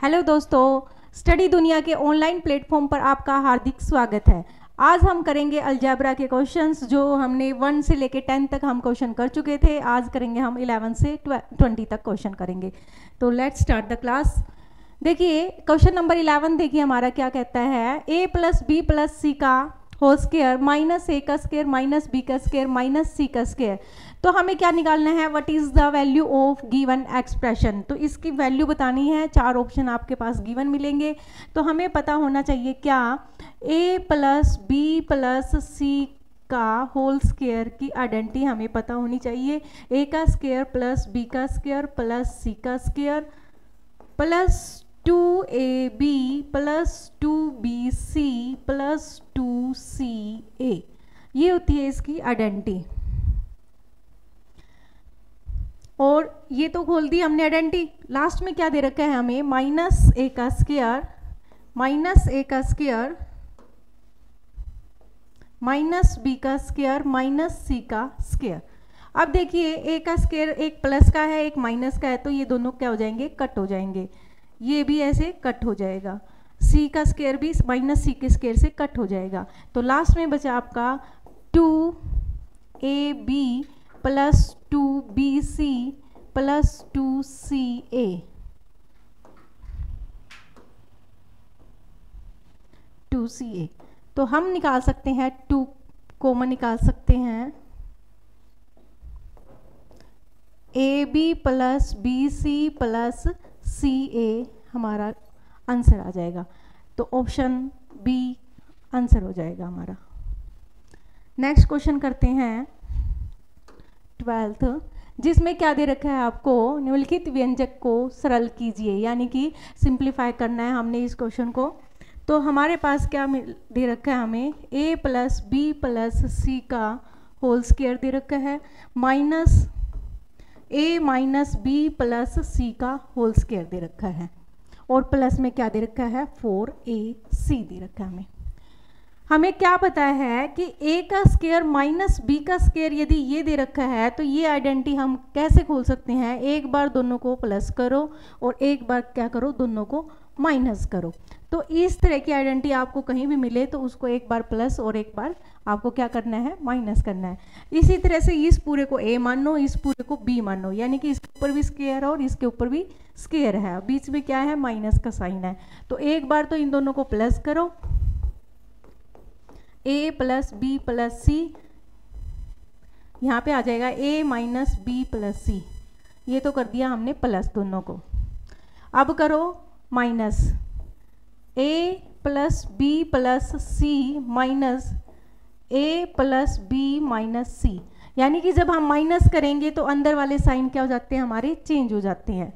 Hello दोस्तों, study दुनिया के ऑनलाइन प्लेटफॉर्म पर आपका हार्दिक स्वागत है। आज हम करेंगे अलजेब्रा के क्वेश्चंस जो हमने 1 से लेके 10 तक हम क्वेश्चन कर चुके थे। आज करेंगे हम 11 से 20 तक क्वेश्चन करेंगे। तो लेट्स स्टार्ट द क्लास। देखिए क्वेश्चन नंबर 11 देखिए हमारा क्या कहता है, a plus B plus C का होल स्क्वायर माइनस ए का स्क्वायर माइनस बी का स्क्वायर माइनस सी का स्क्वायर। तो हमें क्या निकालना है, what is the value of given expression. तो इसकी वैल्यू बतानी है। 4 ऑप्शन आपके पास गिवन मिलेंगे। तो हमें पता होना चाहिए क्या, a plus B plus C का होल स्क्वायर की आइडेंटिटी हमें पता होनी चाहिए। a का स्क्वायर प्लस बी का स्क्वायर प्लस सी का square plus 2ab plus 2bc plus 2ca, ये होती है इसकी आइडेंटिटी। और ये तो खोल दी हमने आइडेंटिटी। लास्ट में क्या दे रखा है हमें, माइनस ए का स्क्वायर माइनस ए का स्क्वायर माइनस बी का स्क्वायर माइनस सी का स्क्वायर। अब देखिए ए का स्क्वायर एक प्लस का है एक माइनस का है, तो ये दोनों क्या हो जाएंगे, कट हो जाएंगे। ये भी ऐसे कट हो जाएगा। सी का स्क्वायर भी माइनस सी के स्क्वायर से कट हो जाएगा। तो लास्ट में बचा आपका 2ab plus 2bc plus 2ca। तो हम निकाल सकते हैं 2 कॉमन निकाल सकते हैं, ab plus bc plus ca हमारा आंसर आ जाएगा। तो ऑप्शन बी आंसर हो जाएगा हमारा। नेक्स्ट क्वेश्चन करते हैं 12th, जिसमें क्या दे रखा है आपको, निम्नलिखित व्यंजक को सरल कीजिए, यानी कि सिंप्लीफाई करना है हमने इस क्वेश्चन को। तो हमारे पास क्या दे रखा है हमें, a plus B plus C का होल स्क्वायर दे रखा है minus a minus B plus C का होल स्क्वायर दे रखा है, और प्लस में क्या दे रखा है 4ac दे रखा है। हमें क्या पता है कि a का स्क्वायर माइनस बी का स्क्वायर यदि ये दे रखा है तो ये आइडेंटिटी हम कैसे खोल सकते हैं, एक बार दोनों को प्लस करो और एक बार क्या करो, दोनों को माइनस करो। तो इस तरह की आइडेंटिटी आपको कहीं भी मिले तो उसको एक बार प्लस और एक बार आपको क्या करना है, माइनस करना है। इसी तरह से इस पूरे को a मानो, इस पूरे को b मानो, यानी कि इसके ऊपर भी स्क्वायर है और इसके ऊपर भी स्क्वायर है, बीच में क्या है, माइनस का साइन है। तो एक बार तो इन दोनों को प्लस करो, a प्लस बी प्लस सी, यहाँ पे आ जाएगा a माइनस बी प्लस सी। ये तो कर दिया हमने प्लस दोनों को। अब करो minus a plus B plus C minus a plus B minus C, यानी कि जब हम माइनस करेंगे तो अंदर वाले साइन क्या हो जाते हैं, हमारे चेंज हो जाते हैं।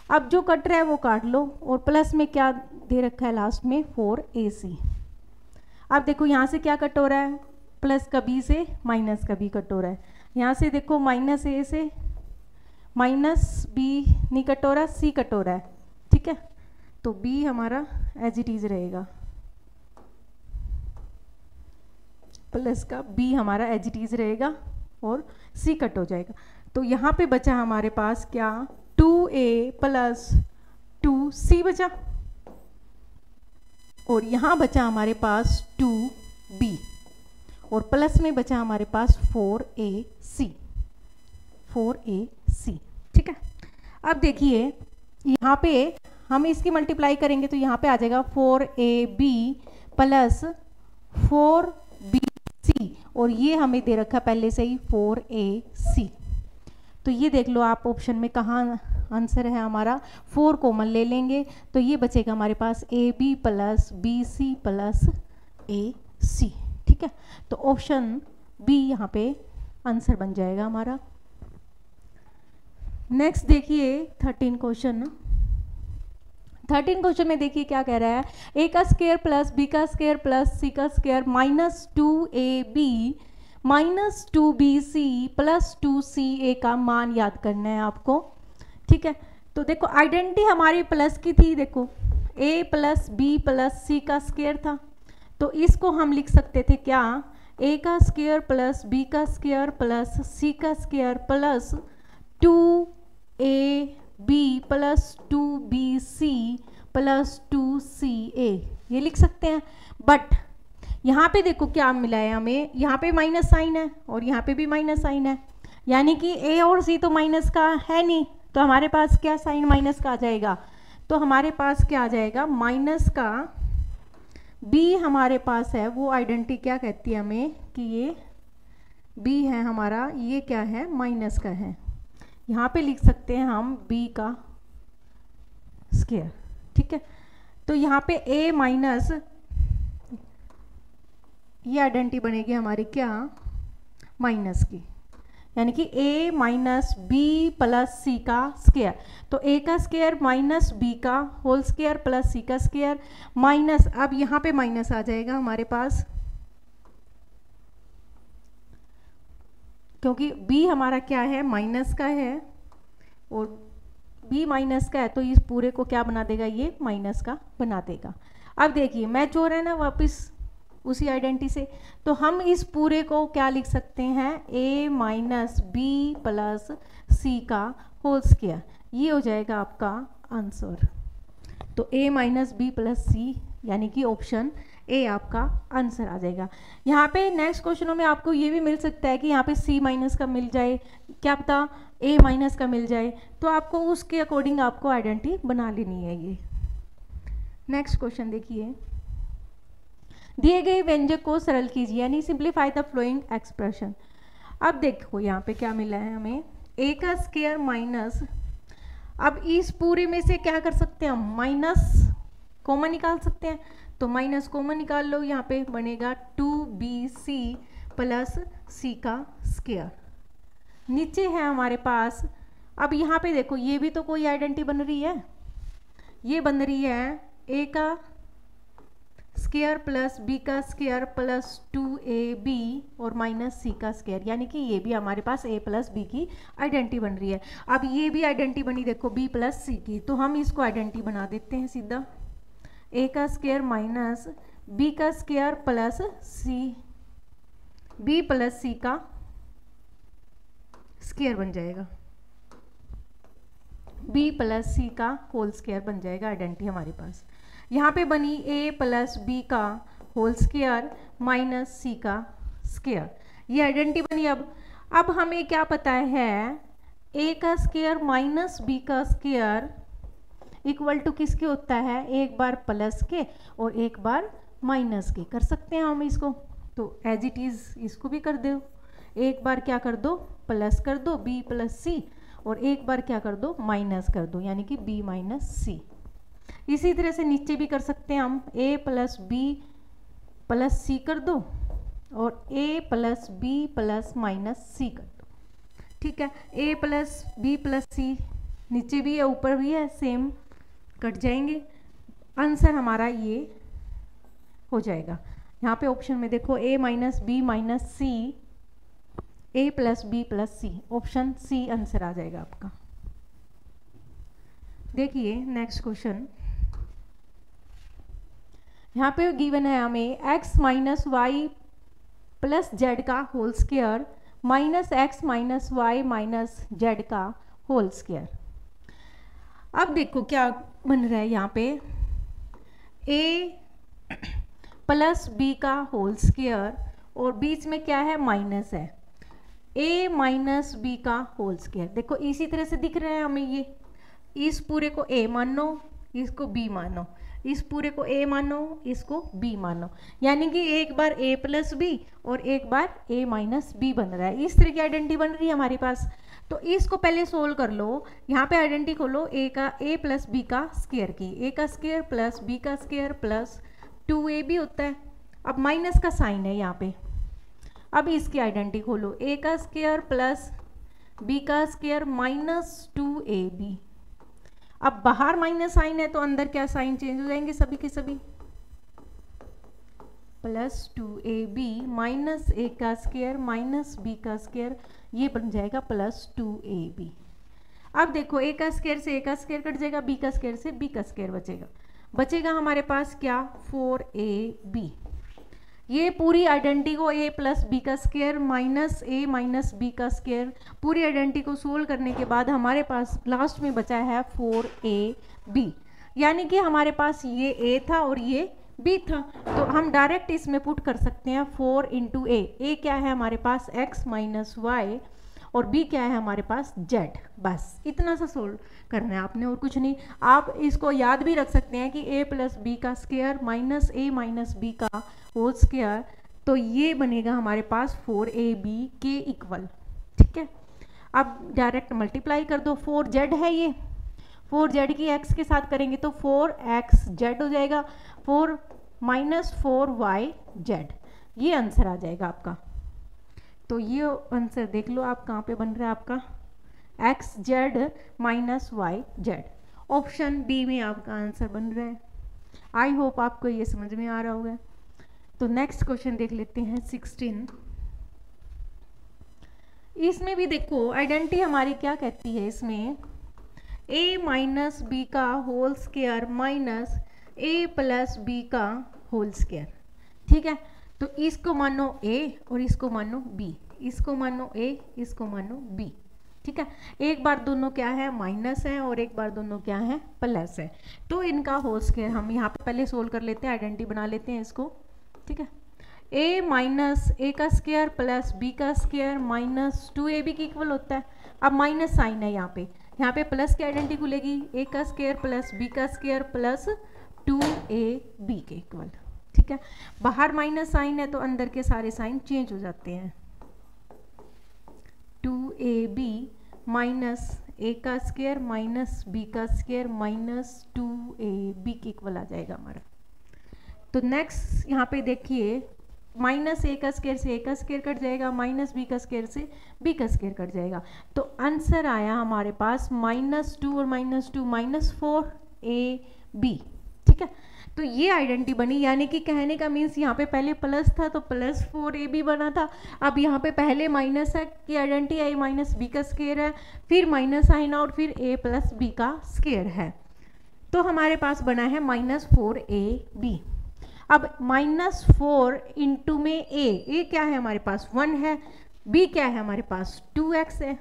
अब जो कट रहा है वो काट लो, और प्लस में क्या दे रखा है लास्ट में 4ac। अब देखो यहाँ से क्या कट हो रहा है, प्लस का बी से माइनस का बी कट हो रहा है। यहाँ से देखो माइनस ए से माइनस बी नहीं कट हो रहा, सी कट हो रहा है, ठीक है। तो बी हमारा एज इट इज रहेगा, प्लस का बी हमारा एज इट इज रहेगा और सी कट हो जाएगा। तो यहाँ पे बचा हमारे पास क्या, 2a प्लस 2c बचा, और यहाँ बचा हमारे पास 2b, और प्लस में बचा हमारे पास 4ac, ठीक है। अब देखिए यहाँ पे हम इसकी मल्टीप्लाई करेंगे तो यहाँ पे आ जाएगा 4ab प्लस 4bc, और ये हमें दे रखा पहले से ही 4ac। तो ये देख लो आप ऑप्शन में कहाँ आंसर है हमारा, 4 कॉमन ले लेंगे तो ये बचेगा हमारे पास ab plus bc plus ac, ठीक है। तो ऑप्शन बी यहाँ पे आंसर बन जाएगा हमारा। नेक्स्ट देखिए 13 क्वेश्चन। 13 क्वेश्चन में देखिए क्या कह रहा है, a का स्क्वायर प्लस b का स्क्वायर प्लस c का square minus 2ab minus 2bc plus 2ca का मान याद करना है आपको, ठीक है। तो देखो आइडेंटिटी हमारी प्लस की थी, देखो a plus B plus C का स्क्वायर था, तो इसको हम लिख सकते थे क्या, a का स्क्वायर प्लस बी का स्क्वायर प्लस सी का square plus 2ab plus 2bc plus 2CA, ये लिख सकते हैं। बट यहाँ पे देखो क्या मिला है हमें, यहाँ पे माइनस साइन है और यहाँ पे भी माइनस साइन है, यानी कि A और C तो माइनस का है नहीं, तो हमारे पास क्या साइन माइनस का आ जाएगा, तो हमारे पास क्या आ जाएगा माइनस का B हमारे पास है, वो आइडेंटिटी क्या कहती है हमें कि ये B है हमारा, ये क्या है माइनस का है। यहाँ पे लिख सकते हैं हम B का स्क्वायर, ठीक है। तो यहाँ पे A माइनस, ये आइडेंटिटी बनेगी हमारी क्या माइनस की, यानी कि A minus B plus C का स्क्वायर। तो A का स्क्वायर माइनस B का होल स्क्वायर प्लस C का स्क्वायर माइनस, अब यहाँ पे माइनस आ जाएगा हमारे पास, क्योंकि B हमारा क्या है माइनस का है और B माइनस का है, तो इस पूरे को क्या बना देगा, ये माइनस का बना देगा। अब देखिए मैच हो रहा है ना वापस उसी आइडेंटिटी से, तो हम इस पूरे को क्या लिख सकते हैं, A minus B plus C का होल स्क्वायर, ये हो जाएगा आपका आंसर। तो A minus B plus C यानी कि ऑप्शन A आपका आंसर आ जाएगा। यहाँ पे नेक्स्ट क्वेश्चनों में आपको ये भी मिल सकता है कि यहाँ पे C माइनस का मिल जाए, क्या पता A माइनस का मिल जाए, तो आपको उसके अकॉर्डिंग आपको आइडेंटिटी बना लेनी है। ये नेक्स्ट क्वेश्चन देखिए, दिए गए व्यंजक को सरल कीजिए यानी सिंप्लीफाई द फ्लोइंग एक्सप्रेशन। अब देखो यहाँ पे क्या मिला है हमें, A का स्क्वायर माइनस, अब इस पूरे में से क्या कर सकते हैं हम, माइनस कॉमन निकाल सकते हैं, तो माइनस कॉमन निकाल लो, यहाँ पे बनेगा 2BC प्लस C का स्क्वायर। नीचे है हमारे पास, अब यहाँ पे देखो ये भी तो कोई आइडेंटिटी बन रही है, ये बन रही है A का स्क्वायर प्लस B का स्क्वायर प्लस 2AB और माइनस C का स्क्वायर, यानी कि ये भी हमारे पास A प्लस B की आइडेंटिटी बन रही है। अब ये भी आइडेंटिटी बनी देखो B प्लस C की, तो हम इसको आइडेंटिटी बना देते हैं सीधा, A का स्क्वायर माइनस B का square plus B plus C का स्क्वायर बन जाएगा, B प्लस C का होल स्क्वायर बन जाएगा आइडेंटिटी हमारे पास। यहाँ पे बनी A प्लस B का होल स्क्वायर माइनस C का स्क्वायर, ये आइडेंटिटी बनी। अब हमें क्या पता है, A का स्क्वायर माइनस B का स्क्वायर इक्वल टू किसके होता है, एक बार प्लस के और एक बार माइनस के। कर सकते हैं हम इसको, तो एज इट इज़ इसको भी कर दो, एक बार क्या कर दो प्लस कर दो B प्लस C और एक बार क्या कर दो माइनस कर दो, यानी कि B माइनस C। इसी तरह से नीचे भी कर सकते हैं हम, A plus B plus C कर दो और A plus B plus minus C कर दो, ठीक है। A plus B plus C नीचे भी है ऊपर भी है, सेम कट जाएंगे, आंसर हमारा ये हो जाएगा। यहाँ पे ऑप्शन में देखो A minus B minus C, A plus B plus C, option C answer आ जाएगा आपका। देखिए नेक्स्ट क्वेश्चन, यहाँ पे गिवन है हमें x minus Y plus Z का whole square minus X minus Y minus Z का होल स्क्वायर। अब देखो क्या बन रहा है यहाँ पे, a प्लस b का होल स्क्वायर और बीच में क्या है माइनस है, a माइनस b का होल स्क्वायर। देखो इसी तरह से दिख रहा है हमें, ये इस पूरे को a मानो, इसको b मानो, इस पूरे को a मानो, इसको b मानो, यानी कि एक बार a प्लस b और एक बार a माइनस b बन रहा है। इस तरह की आइडेंटिटी बन रही है हमारे पास, तो इसको पहले सोल्व कर लो। यहाँ पे आइडेंटिटी खोलो a प्लस b का स्क्वायर की, a का स्क्वायर प्लस b का स्क्वायर प्लस 2ab होता है। अब माइनस का साइन है यहाँ पे, अब इसकी आइडेंटिटी खोलो, a का स्क्वायर प्लस b का स्क्वायर माइनस 2ab। अब बाहर माइनस साइन है तो अंदर क्या साइन चेंज हो जाएंगे सभी के सभी, प्लस 2ab माइनस a का स्क्वायर माइनस b का स्क्वायर, ये बन जाएगा प्लस 2ab। अब देखो a का स्क्वायर से a का स्क्वायर कट जाएगा, b का स्क्वायर से b का स्क्वायर बचेगा हमारे पास क्या 4ab। ये पूरी आइडेंटिटी को a प्लस बी का square minus a minus b का स्क्वायर, पूरी आइडेंटिटी को सोल्व करने के बाद हमारे पास लास्ट में बचा है 4ab। यानी कि हमारे पास ये a था और ये b था, तो हम डायरेक्ट इसमें पुट कर सकते हैं 4 इंटू ए क्या है हमारे पास x माइनस वाई और b क्या है हमारे पास z। बस इतना सा सोल्व करना है आपने और कुछ नहीं। आप इसको याद भी रख सकते हैं कि a प्लस बी का square minus a minus B का होल स्क्वायर, तो ये बनेगा हमारे पास 4ab के इक्वल। ठीक है, अब डायरेक्ट मल्टीप्लाई कर दो, 4z है ये, 4z की x के साथ करेंगे तो 4xz हो जाएगा, 4 माइनस 4yz, ये आंसर आ जाएगा आपका। तो ये आंसर देख लो आप कहाँ पे बन रहा है आपका, xz minus yz, option B में आपका आंसर बन रहा है। आई होप आपको ये समझ में आ रहा होगा। तो नेक्स्ट क्वेश्चन देख लेते हैं 16। इसमें भी देखो आइडेंटिटी हमारी क्या कहती है, इसमें a माइनस बी का whole square minus a plus B का होल स्क्वायर। ठीक है, तो इसको मानो a और इसको मानो b, इसको मानो a, इसको मानो b। ठीक है, एक बार दोनों क्या है माइनस है और एक बार दोनों क्या है प्लस है, तो इनका होल स्क्वायर हम यहाँ पे पहले सोल्व कर लेते हैं, आइडेंटिटी बना लेते हैं इसको। ठीक है, a माइनस ए का स्क्वायर प्लस बी का स्क्वायर माइनस 2ab की इक्वल होता है। अब माइनस साइन है यहाँ पे प्लस की आइडेंटिटी खुलेगी, a का स्क्वायर प्लस बी का स्क्वायर प्लस 2ab के इक्वल। ठीक है, बाहर माइनस साइन है तो अंदर के सारे साइन चेंज हो जाते हैं, 2ab माइनस ए का स्क्वायर माइनस बी का स्क्वायर माइनस 2ab के इक्वल आ जाएगा हमारा। तो नेक्स्ट यहाँ पे देखिए, माइनस ए का स्क्वायर से ए का स्क्वायर कट जाएगा, माइनस बी का स्क्वायर से बी का स्क्वायर कट जाएगा, तो आंसर आया हमारे पास -2 और -2 -4ab। ठीक है, तो ये आइडेंटिटी बनी, यानी कि कहने का मीन्स यहाँ पे पहले प्लस था तो प्लस 4ab बना था, अब यहाँ पे पहले माइनस है कि आइडेंटिटी आई माइनस बी का स्क्वायर है, फिर माइनस साइन और फिर a प्लस बी का स्क्वायर है, तो हमारे पास बना है -4ab। अब -4 इंटू में a क्या है हमारे पास 1 है, b क्या है हमारे पास 2x है,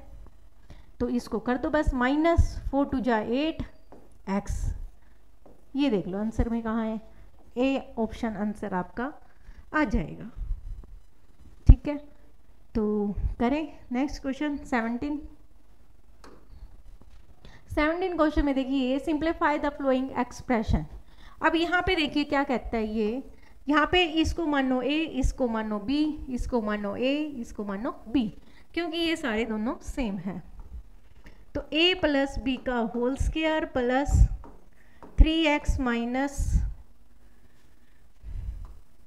तो इसको कर दो बस, -4 2 जा 8x। ये देख लो आंसर में कहाँ है, ए ऑप्शन आंसर आपका आ जाएगा। ठीक है, तो करें नेक्स्ट क्वेश्चन 17 क्वेश्चन में देखिए, सिंप्लीफाई द फ्लोइंग एक्सप्रेशन। अब यहाँ पे देखिए क्या कहता है ये, यहाँ पे इसको मानो a, इसको मानो b, इसको मानो a, इसको मानो b, क्योंकि ये सारे दोनों सेम है। तो a प्लस बी का whole square plus 3x minus,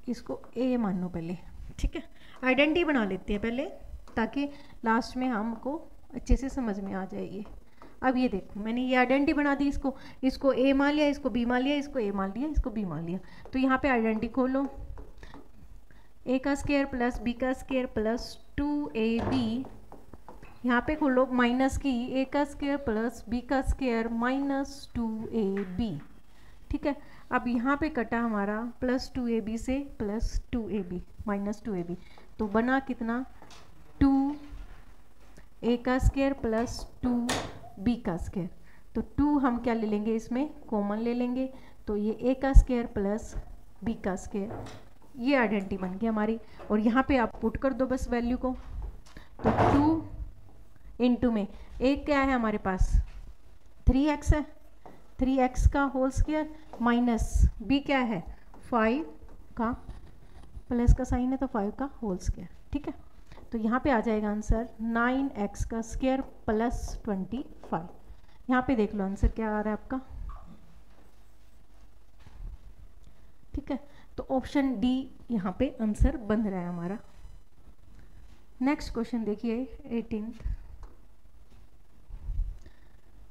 इसको a मानो पहले। ठीक है, आइडेंटिटी बना लेते हैं पहले ताकि लास्ट में हमको अच्छे से समझ में आ जाएगी। अब ये देखो मैंने ये आइडेंटिटी बना दी, इसको a मान लिया, इसको b मान लिया, इसको a मान लिया, इसको b मान लिया, तो यहाँ पे आइडेंटिटी खोलो, a का स्क्वायर प्लस b का स्क्वायर प्लस 2ab, यहाँ पे खोलो माइनस की a का स्क्वायर प्लस b का स्क्वायर माइनस 2ab। ठीक है, अब यहाँ पे कटा हमारा प्लस 2ab से प्लस 2ab माइनस 2ab, तो बना कितना 2a का स्क्वायर प्लस 2b का स्क्वायर, तो 2 हम क्या ले लेंगे इसमें कॉमन ले लेंगे, तो ये a का स्क्वायर प्लस b का स्क्वायर, ये आइडेंटिटी बन गई हमारी। और यहाँ पे आप पुट कर दो बस वैल्यू को, तो 2 इंटू में एक क्या है हमारे पास 3x है, 3x का होल स्क्वायर माइनस b क्या है 5 का, प्लस का साइन है तो 5 का होल स्क्वायर। ठीक है, तो यहाँ पे आ जाएगा आंसर 9x का स्क्वायर प्लस 25। यहाँ पे देख लो आंसर क्या आ रहा है आपका। ठीक है, तो ऑप्शन डी यहाँ पे आंसर बन रहा है हमारा। नेक्स्ट क्वेश्चन देखिए 18।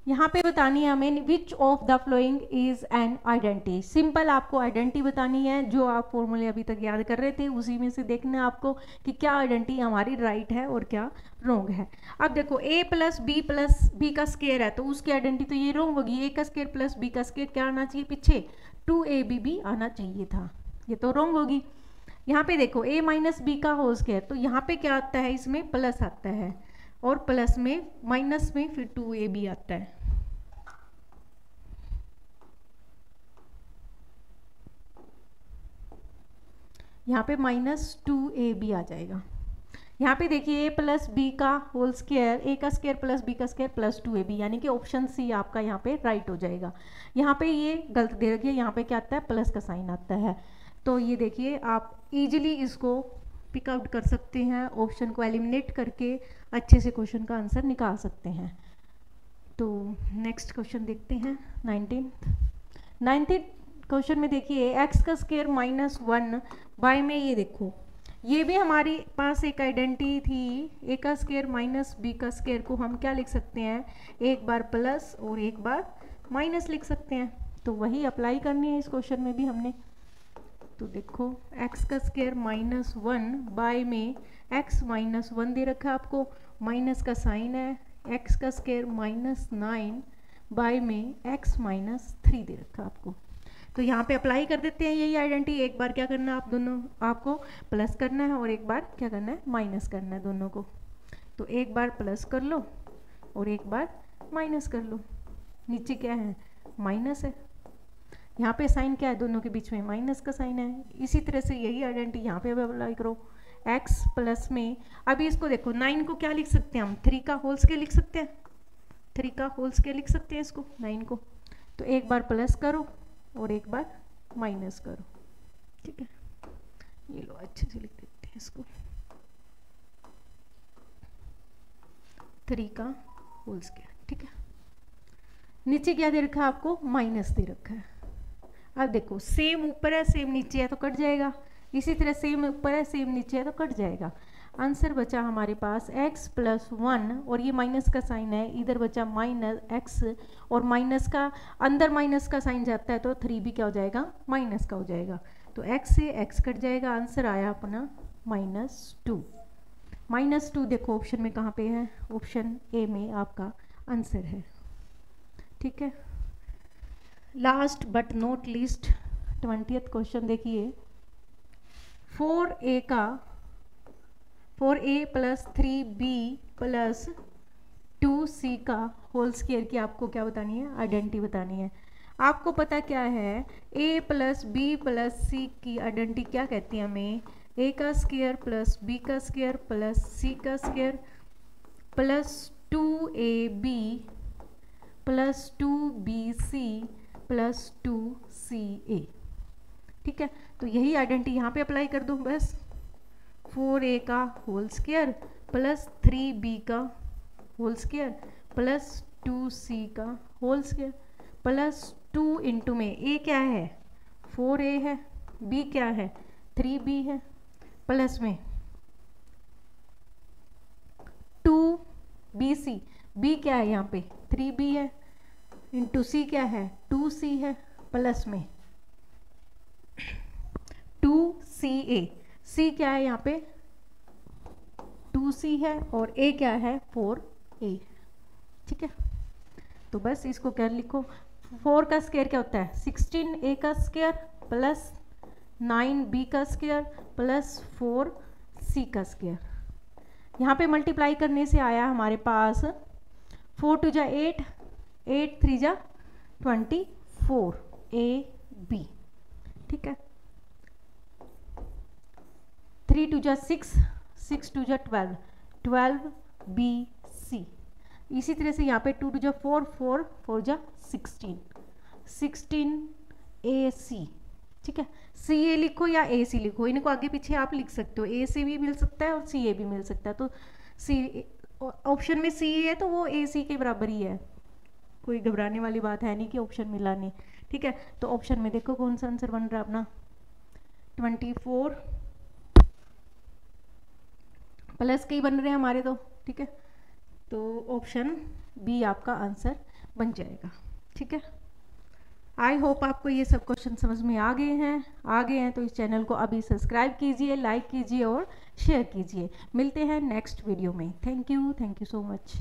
यहाँ पे बतानी है हमें which of the following is an identity. Simple आपको आइडेंटिटी बतानी है, जो आप फॉर्मूले अभी तक याद कर रहे थे उसी में से देखना है आपको कि क्या आइडेंटिटी हमारी राइट है और क्या रॉन्ग है। अब देखो a प्लस बी का स्क्वायर है तो उसकी आइडेंटिटी तो ये रॉन्ग होगी, a का स्क्वायर प्लस b का स्क्वायर क्या आना चाहिए पीछे 2ab भी आना चाहिए था, ये तो रॉन्ग होगी। यहाँ पे देखो a माइनस बी का होल स्क्वायर, तो यहाँ पे क्या आता है इसमें प्लस आता है और प्लस में माइनस में फिर 2ab आता है। यहाँ पे -2ab आ जाएगा। यहाँ पे देखिए a प्लस बी का होल स्क्वायर, a का स्क्वायर प्लस b का स्क्वायर प्लस 2ab, यानी कि ऑप्शन सी आपका यहाँ पे राइट हो जाएगा। यहाँ पे ये गलत दे रखिए, यहाँ पे क्या आता है, प्लस का साइन आता है। तो ये देखिए आप इजीली इसको पिक आउट कर सकते हैं, ऑप्शन को एलिमिनेट करके अच्छे से क्वेश्चन का आंसर निकाल सकते हैं। तो नेक्स्ट क्वेश्चन देखते हैं 19th क्वेश्चन में देखिए x का स्क्वायर -1 बाय में, ये देखो ये भी हमारे पास एक आइडेंटिटी थी, a का स्क्वायर माइनस b का स्क्वायर को हम क्या लिख सकते हैं, एक बार प्लस और एक बार माइनस लिख सकते हैं। तो वही अप्लाई करनी है इस क्वेश्चन में भी हमने। तो देखो x का स्क्वायर -1 बाय में x -1 दे रखा है आपको, माइनस का साइन है, x का स्क्वायर -9 बाय में x -3 दे रखा है आपको। तो यहाँ पे अप्लाई कर देते हैं यही आइडेंटिटी। एक बार क्या करना है, आप दोनों आपको प्लस करना है और एक बार क्या करना है, माइनस करना है दोनों को। तो एक बार प्लस कर लो और एक बार माइनस कर लो। नीचे क्या है, माइनस है, यहाँ पे साइन क्या है, दोनों के बीच में माइनस का साइन है। इसी तरह से यही आइडेंटिटी यहाँ पे अप्लाई करो। x प्लस में अभी इसको देखो, 9 को क्या लिख सकते हैं हम, 3 का होल स्क्वायर लिख सकते हैं, 3 का होल स्क्वायर लिख सकते हैं इसको 9 को। तो एक बार प्लस करो और एक बार माइनस करो, ठीक है। ये लो अच्छे से लिख देते हैं इसको, 3 का होल स्क्वायर, ठीक है। नीचे क्या दे रखा है आपको, माइनस दे रखा है। अब देखो सेम ऊपर है सेम नीचे है तो कट जाएगा, इसी तरह सेम ऊपर है सेम नीचे है तो कट जाएगा। आंसर बचा हमारे पास x प्लस 1 और ये माइनस का साइन है, इधर बचा -x और माइनस का अंदर माइनस का साइन जाता है तो 3 भी क्या हो जाएगा, माइनस का हो जाएगा। तो x से x कट जाएगा, आंसर आया अपना -2। -2 देखो ऑप्शन में कहाँ पे है, ऑप्शन ए में आपका आंसर है, ठीक है। Last but not least 20th question देखिए, 4a plus 3b plus 2c का होल स्क्वायर की आपको क्या बतानी है, आइडेंटिटी बतानी है। आपको पता क्या है, a plus b plus c की आइडेंटिटी क्या कहती है हमें, a का स्क्वायर प्लस b का स्क्वायर प्लस c का square plus 2ab plus 2bc plus 2ca, ठीक है। तो यही आइडेंटिटी यहाँ पे अप्लाई कर दो बस, 4a का होल स्क्वायर प्लस 3b का होल स्क्वायर प्लस 2c का होल स्क्वायर प्लस 2 इंटू में a क्या है, 4a है, b क्या है, 3b है, प्लस में 2bc, b क्या है यहाँ पे, 3b है, इंटू c क्या है, 2c है, प्लस में 2ca, c क्या है यहाँ पे, 2c है और a क्या है, 4a, ठीक है। तो बस इसको क्या लिखो, 4 का स्क्वायर क्या होता है, 16a का स्क्वायर प्लस 9b का स्क्वायर प्लस 4c का स्क्वायर। यहाँ पे मल्टीप्लाई करने से आया हमारे पास 4 2 जा 8, 8 3 जा 24 ab, ठीक है। 3 2 जा 6, 6 2 जा 12, 12bc। इसी तरह से यहाँ पे 2 2 जा 4, 4 4 जा 16, 16ac, ठीक है। ca लिखो या ac लिखो, इनको आगे पीछे आप लिख सकते हो, ac भी मिल सकता है और ca भी मिल सकता है। तो c ऑप्शन में ca है तो वो ac के बराबर ही है, कोई घबराने वाली बात है नहीं कि ऑप्शन मिला नहीं, ठीक है। तो ऑप्शन में देखो कौन सा आंसर बन रहा है अपना, 24 प्लस के ही बन रहे हैं हमारे तो, ठीक है। तो ऑप्शन बी आपका आंसर बन जाएगा, ठीक है। आई होप आपको ये सब क्वेश्चन समझ में आ गए हैं तो इस चैनल को अभी सब्सक्राइब कीजिए, लाइक कीजिए और शेयर कीजिए। मिलते हैं नेक्स्ट वीडियो में। Thank you so much.